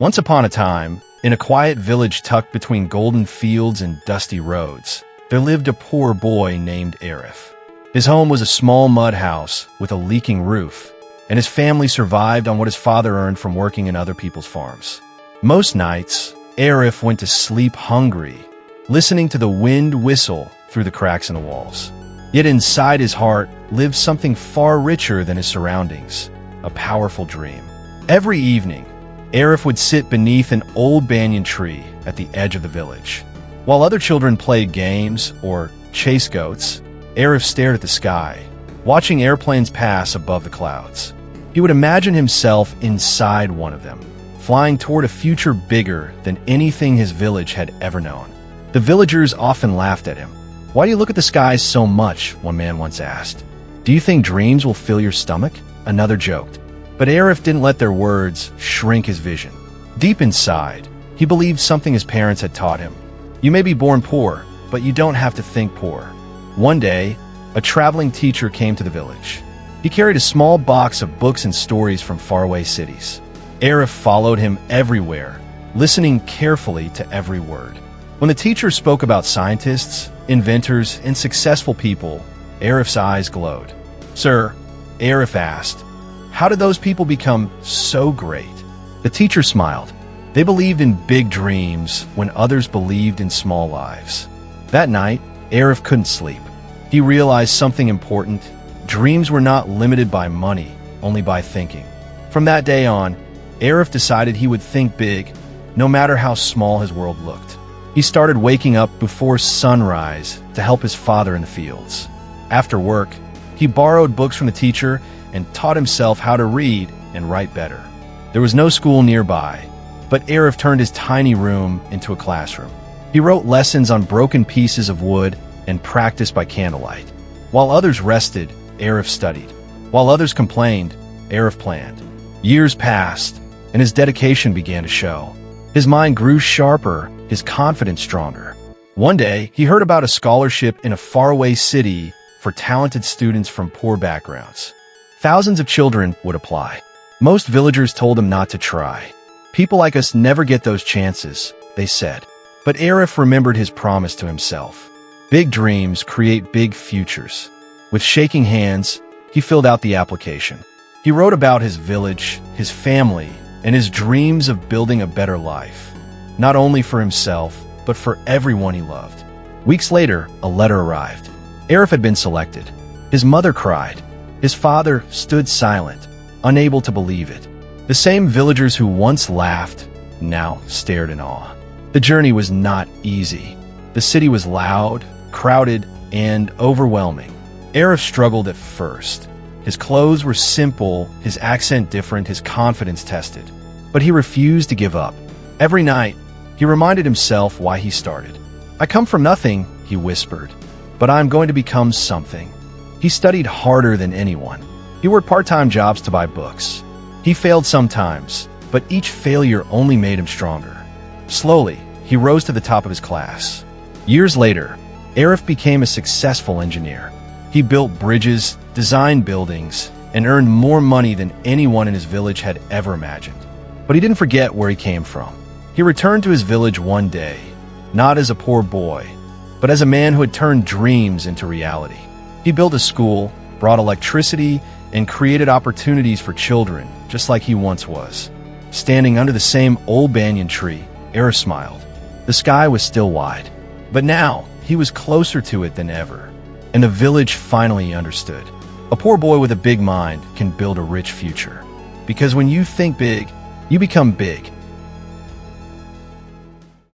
Once upon a time, in a quiet village tucked between golden fields and dusty roads, there lived a poor boy named Arif. His home was a small mud house with a leaking roof, and his family survived on what his father earned from working in other people's farms. Most nights, Arif went to sleep hungry, listening to the wind whistle through the cracks in the walls. Yet inside his heart lived something far richer than his surroundings, a powerful dream. Every evening, Arif would sit beneath an old banyan tree at the edge of the village. While other children played games or chased goats, Arif stared at the sky, watching airplanes pass above the clouds. He would imagine himself inside one of them, flying toward a future bigger than anything his village had ever known. The villagers often laughed at him. "Why do you look at the skies so much?" one man once asked. "Do you think dreams will fill your stomach?" another joked. But Arif didn't let their words shrink his vision. Deep inside, he believed something his parents had taught him. You may be born poor, but you don't have to think poor. One day, a traveling teacher came to the village. He carried a small box of books and stories from faraway cities. Arif followed him everywhere, listening carefully to every word. When the teacher spoke about scientists, inventors, and successful people, Arif's eyes glowed. "Sir," Arif asked, "how did those people become so great?" The teacher smiled. They believed in big dreams when others believed in small lives. That night, Arif couldn't sleep. He realized something important. Dreams were not limited by money, only by thinking. From that day on, Arif decided he would think big, no matter how small his world looked. He started waking up before sunrise to help his father in the fields. After work, he borrowed books from the teacher and taught himself how to read and write better. There was no school nearby, but Arif turned his tiny room into a classroom. He wrote lessons on broken pieces of wood and practiced by candlelight. While others rested, Arif studied. While others complained, Arif planned. Years passed, and his dedication began to show. His mind grew sharper, his confidence stronger. One day, he heard about a scholarship in a faraway city for talented students from poor backgrounds. Thousands of children would apply. Most villagers told him not to try. "People like us never get those chances," they said. But Arif remembered his promise to himself. Big dreams create big futures. With shaking hands, he filled out the application. He wrote about his village, his family, and his dreams of building a better life, not only for himself, but for everyone he loved. Weeks later, a letter arrived. Arif had been selected. His mother cried. His father stood silent, unable to believe it. The same villagers who once laughed now stared in awe. The journey was not easy. The city was loud, crowded, and overwhelming. Arif struggled at first. His clothes were simple, his accent different, his confidence tested. But he refused to give up. Every night, he reminded himself why he started. "I come from nothing," he whispered, "but I'm going to become something." He studied harder than anyone. He worked part-time jobs to buy books. He failed sometimes, but each failure only made him stronger. Slowly, he rose to the top of his class. Years later, Arif became a successful engineer. He built bridges, designed buildings, and earned more money than anyone in his village had ever imagined. But he didn't forget where he came from. He returned to his village one day, not as a poor boy, but as a man who had turned dreams into reality. He built a school, brought electricity, and created opportunities for children, just like he once was. Standing under the same old banyan tree, Arif smiled. The sky was still wide, but now he was closer to it than ever. And the village finally understood. A poor boy with a big mind can build a rich future. Because when you think big, you become big.